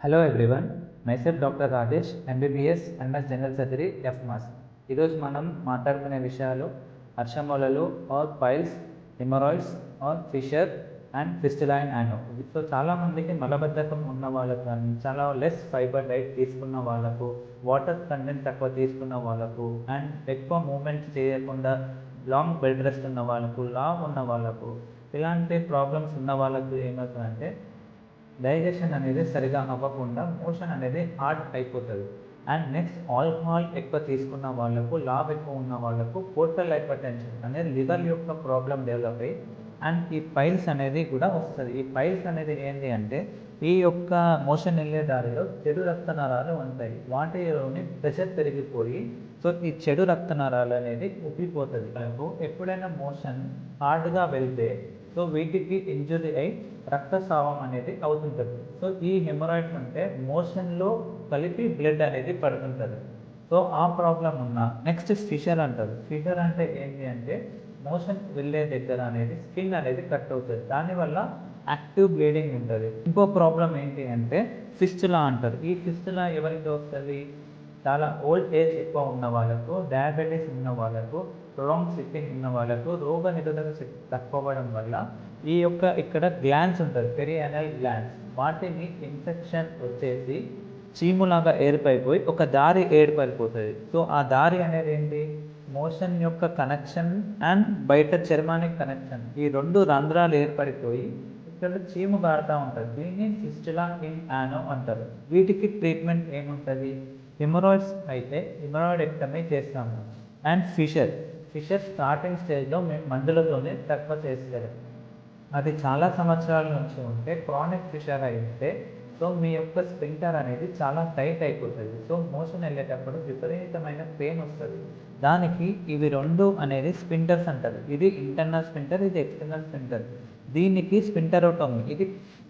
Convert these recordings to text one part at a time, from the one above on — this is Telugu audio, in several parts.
Hello everyone, myself doctor Rajesh, MBBS MS general surgery FMAS. ఈరోజు మనం మాట్లాడుకునే విషయాలు హర్షమూలలు or piles, haemorrhoids or fissure and fistula in ano. So చాలామందికి మలబద్ధకం ఉన్న వాళ్ళకు కానీ, చాలా లెస్ ఫైబర్ డైట్ తీసుకున్న వాళ్ళకు, వాటర్ కంటెంట్ తక్కువ తీసుకున్న వాళ్ళకు, అండ్ ఎక్కువ మూమెంట్స్ చేయకుండా లాంగ్ బెడ్ రెస్ట్ ఉన్న వాళ్ళకు, లావ్ ఉన్న వాళ్ళకు, ఇలాంటి ప్రాబ్లమ్స్ ఉన్న వాళ్ళకు ఏమవుతుందంటే డైజెషన్ అనేది సరిగా అవ్వకుండా మోషన్ అనేది హార్డ్ అయిపోతుంది. అండ్ నెక్స్ట్ ఆల్కహాల్ ఎక్కువ తీసుకున్న వాళ్ళకు, లావ్ ఎక్కువ ఉన్న వాళ్ళకు పోర్టల్ హైపర్టెన్షన్ అనేది లివర్ యొక్క ప్రాబ్లం డెవలప్ అయ్యి అండ్ ఈ పైల్స్ అనేది కూడా వస్తుంది. ఈ పైల్స్ అనేది ఏంటి అంటే ఈ యొక్క మోషన్ వెళ్ళే దారిలో చెడు రక్త నరాలు ఉంటాయి. వాటిలోని ప్రెషర్ పెరిగిపోయి సో ఈ చెడు రక్త నరాలు అనేది ఉబ్బిపోతుంది. ఎప్పుడైనా మోషన్ హార్డ్గా వెళ్తే సో వీటికి ఇంజురీ అయి రక్తస్రావం అనేది అవుతుంటుంది. సో ఈ హెమరాయిడ్స్ అంటే మోషన్లో కలిపి బ్లడ్ అనేది పడుతుంటుంది. సో ఆ ప్రాబ్లం ఉన్న నెక్స్ట్ ఫిషర్ అంటారు. ఫిషర్ అంటే ఏంటి అంటే మోషన్ వెళ్ళే దగ్గర అనేది స్కిన్ అనేది కట్ అవుతుంది. దానివల్ల యాక్టివ్ బ్లీడింగ్ ఉంటుంది. ఇంకో ప్రాబ్లం ఏంటి అంటే ఫిస్టులా అంటారు. ఈ ఫిస్టులా ఎవరికి వస్తుంది? చాలా ఓల్డ్ ఏజ్ ఎక్కువ ఉన్న వాళ్ళకు, డయాబెటీస్ ఉన్న వాళ్ళకు, ప్రొలాంగ్ స్లీపింగ్ ఉన్న వాళ్ళకు, రోగ నిరోధక శక్తి తక్కువ అవ్వడం వల్ల ఈ యొక్క ఇక్కడ గ్లాండ్స్ ఉంటుంది, పెరియానల్ గ్లాండ్స్, వాటిని ఇన్ఫెక్షన్ వచ్చేసి చీములాగా ఏర్పడిపోయి ఒక దారి ఏర్పడిపోతుంది. సో ఆ దారి అనేది ఏంటి? మోషన్ యొక్క కనెక్షన్ అండ్ బయట చర్మానికి కనెక్షన్, ఈ రెండు రంధ్రాలు ఏర్పడిపోయి ఇక్కడ చీము గారుతూ ఉంటుంది. దీన్ని ఫిస్టులా ఇన్ యానో అంటారు. వీటికి ట్రీట్మెంట్ ఏముంటుంది? హెమరాయిడ్స్ అయితే హెమరాయిడెక్టమీ చేస్తాము. అండ్ ఫిషర్ స్టార్టింగ్ స్టేజ్లో మేము మందులతోనే తక్కువ చేసేది. అది చాలా సంవత్సరాల నుంచి ఉంటే క్రానిక్ ఫిషర్ అయితే సో మీ యొక్క స్పింటర్ అనేది చాలా టైట్ అయిపోతుంది. సో మోషన్ వెళ్ళేటప్పుడు విపరీతమైన పెయిన్ వస్తుంది. దానికి ఇవి రెండు అనేది స్పింటర్స్ అంటారు. ఇది ఇంటర్నల్ స్పింటర్, ఇది ఎక్స్టర్నల్ స్పింటర్. దీనికి స్పింటరోటోమీ. ఇది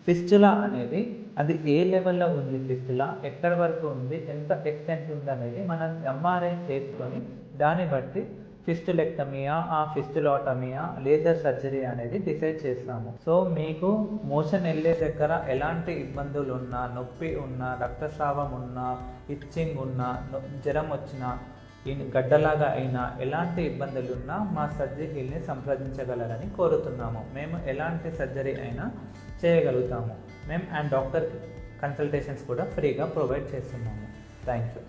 ఫిస్టులా అనేది అది ఏ లెవెల్లో ఉంది, ఫిస్టులా ఎక్కడి వరకు ఉంది, ఎంత ఎక్స్టెంట్ ఉంది అనేది మనం ఎంఆర్ఐ చేసుకొని దాన్ని బట్టి ఫిస్టులెక్టమియా, ఆ ఫిస్టులోటమియా, లేజర్ సర్జరీ అనేది డిసైడ్ చేస్తాము. సో మీకు మోషన్ వెళ్ళే దగ్గర ఎలాంటి ఇబ్బందులు ఉన్నా, నొప్పి ఉన్నా, రక్తస్రావం ఉన్నా, ఇచ్చింగ్ ఉన్నా, జ్వరం వచ్చినా, గడ్డలాగా అయినా, ఎలాంటి ఇబ్బందులు ఉన్నా మా సర్జరీని సంప్రదించగలరని కోరుతున్నాము. మేము ఎలాంటి సర్జరీ అయినా చేయగలుగుతాము. మేము అండ్ డాక్టర్ కన్సల్టేషన్స్ కూడా ఫ్రీగా ప్రొవైడ్ చేస్తున్నాము. Thank you.